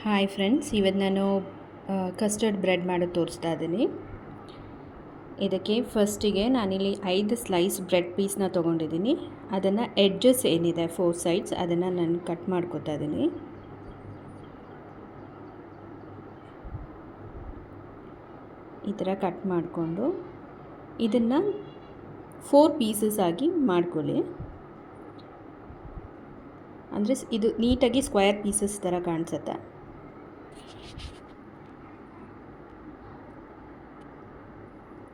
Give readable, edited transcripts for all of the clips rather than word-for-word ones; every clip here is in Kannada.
ಹಾಯ್ ಫ್ರೆಂಡ್ಸ್, ಇವತ್ತು ನಾನು ಕಸ್ಟರ್ಡ್ ಬ್ರೆಡ್ ಮಾಡೋದು ತೋರಿಸ್ತಾ ಇದ್ದೀನಿ. ಇದಕ್ಕೆ ಫಸ್ಟಿಗೆ ನಾನಿಲ್ಲಿ 5 ಸ್ಲೈಸ್ ಬ್ರೆಡ್ ಪೀಸ್ನ ತೊಗೊಂಡಿದ್ದೀನಿ. ಅದನ್ನು ಎಡ್ಜಸ್ ಏನಿದೆ 4 ಸೈಡ್ಸ್ ಅದನ್ನು ನಾನು ಕಟ್ ಮಾಡ್ಕೊತಾ ಇದ್ದೀನಿ. ಈ ಥರ ಕಟ್ ಮಾಡಿಕೊಂಡು ಇದನ್ನು 4 ಪೀಸಸ್ ಆಗಿ ಮಾಡ್ಕೊಳ್ಳಿ. ಅಂದರೆ ಇದು ನೀಟಾಗಿ ಸ್ಕ್ವೇರ್ ಪೀಸಸ್ ಥರ ಕಾಣಿಸುತ್ತೆ.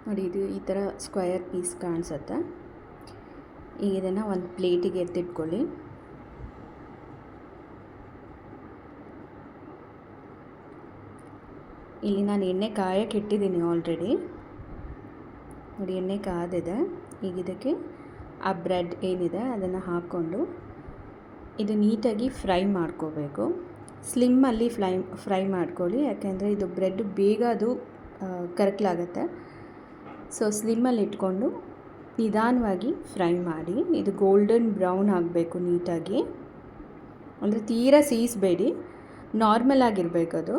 ನೋಡಿ, ಇದು ಈ ಥರ ಸ್ಕ್ವೇರ್ ಪೀಸ್ ಕಾಣಿಸುತ್ತೆ. ಈಗ ಇದನ್ನು ಒಂದು ಪ್ಲೇಟಿಗೆ ಎತ್ತಿಟ್ಕೊಳ್ಳಿ. ಇಲ್ಲಿ ನಾನು ಎಣ್ಣೆ ಕಾಯಕ್ಕೆ ಇಟ್ಟಿದ್ದೀನಿ ಆಲ್ರೆಡಿ. ನೋಡಿ, ಎಣ್ಣೆ ಕಾದಿದೆ. ಈಗ ಇದಕ್ಕೆ ಆ ಬ್ರೆಡ್ ಏನಿದೆ ಅದನ್ನು ಹಾಕ್ಕೊಂಡು ಇದು ನೀಟಾಗಿ ಫ್ರೈ ಮಾಡ್ಕೋಬೇಕು. ಸ್ಲಿಮ್ಮಲ್ಲಿ ಫ್ರೈ ಮಾಡ್ಕೊಳ್ಳಿ, ಯಾಕೆಂದರೆ ಇದು ಬ್ರೆಡ್ ಬೇಗ ಅದು ಕರಕಲಾಗುತ್ತೆ. ಸೊ ಸ್ಲಿಮ್ಮಲ್ಲಿ ಇಟ್ಕೊಂಡು ನಿಧಾನವಾಗಿ ಫ್ರೈ ಮಾಡಿ. ಇದು ಗೋಲ್ಡನ್ ಬ್ರೌನ್ ಆಗಬೇಕು ನೀಟಾಗಿ, ಅಂದರೆ ತೀರಾ ಸೀಸಬೇಡಿ, ನಾರ್ಮಲ್ ಆಗಿರಬೇಕು ಅದು.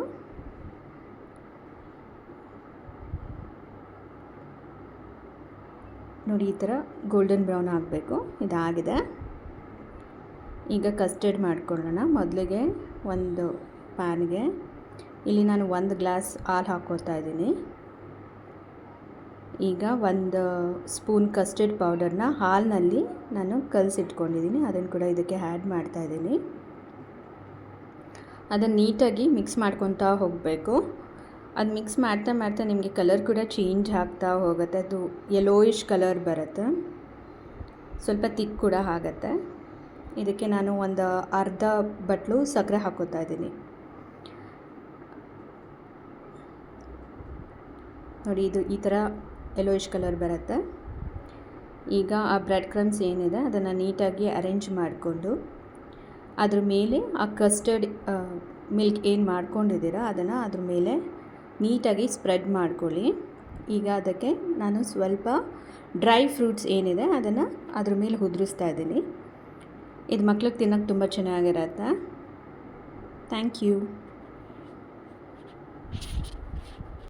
ನೋಡಿ, ಈ ಥರ ಗೋಲ್ಡನ್ ಬ್ರೌನ್ ಆಗಬೇಕು. ಇದಾಗಿದೆ. ಈಗ ಕಸ್ಟರ್ಡ್ ಮಾಡ್ಕೊಳ್ಳೋಣ. ಮೊದಲಿಗೆ ಒಂದು ಪ್ಯಾನ್ಗೆ ಇಲ್ಲಿ ನಾನು 1 ಗ್ಲಾಸ್ ಹಾಲು ಹಾಕ್ಕೊಳ್ತಾ ಇದ್ದೀನಿ. ಈಗ 1 ಸ್ಪೂನ್ ಕಸ್ಟರ್ಡ್ ಪೌಡರ್ನ ಹಾಲಿನಲ್ಲಿ ನಾನು ಕಲಸಿಟ್ಕೊಂಡಿದ್ದೀನಿ, ಅದನ್ನು ಕೂಡ ಇದಕ್ಕೆ ಆ್ಯಡ್ ಮಾಡ್ತಾಯಿದ್ದೀನಿ. ಅದನ್ನು ನೀಟಾಗಿ ಮಿಕ್ಸ್ ಮಾಡ್ಕೊತಾ ಹೋಗಬೇಕು. ಅದು ಮಿಕ್ಸ್ ಮಾಡ್ತಾ ಮಾಡ್ತಾ ನಿಮಗೆ ಕಲರ್ ಕೂಡ ಚೇಂಜ್ ಆಗ್ತಾ ಹೋಗುತ್ತೆ. ಅದು ಯೆಲ್ಲೋಯಿಶ್ ಕಲರ್ ಬರುತ್ತೆ, ಸ್ವಲ್ಪ ತಿಕ್ ಕೂಡ ಆಗುತ್ತೆ. ಇದಕ್ಕೆ ನಾನು ಒಂದು ಅರ್ಧ ಬಟ್ಲು ಸಕ್ಕರೆ ಹಾಕೋತಾ ಇದ್ದೀನಿ. ನೋಡಿ, ಇದು ಈ ಥರ ಯೆಲ್ಲೋಯಿಶ್ ಕಲರ್ ಬರುತ್ತೆ. ಈಗ ಆ ಬ್ರೆಡ್ ಕ್ರಮ್ಸ್ ಏನಿದೆ ಅದನ್ನು ನೀಟಾಗಿ ಅರೇಂಜ್ ಮಾಡಿಕೊಂಡು ಅದ್ರ ಮೇಲೆ ಆ ಕಸ್ಟರ್ಡ್ ಮಿಲ್ಕ್ ಏನು ಮಾಡ್ಕೊಂಡಿದ್ದೀರ ಅದನ್ನು ಅದ್ರ ಮೇಲೆ ನೀಟಾಗಿ ಸ್ಪ್ರೆಡ್ ಮಾಡ್ಕೊಳ್ಳಿ. ಈಗ ಅದಕ್ಕೆ ನಾನು ಸ್ವಲ್ಪ ಡ್ರೈ ಫ್ರೂಟ್ಸ್ ಏನಿದೆ ಅದನ್ನು ಅದ್ರ ಮೇಲೆ ಉದುರಿಸ್ತಾ ಇದ್ದೀನಿ. ಇದು ಮಕ್ಳಿಗೆ ತಿನ್ನೋಕ್ಕೆ ತುಂಬ ಚೆನ್ನಾಗಿರುತ್ತೆ. Thank you.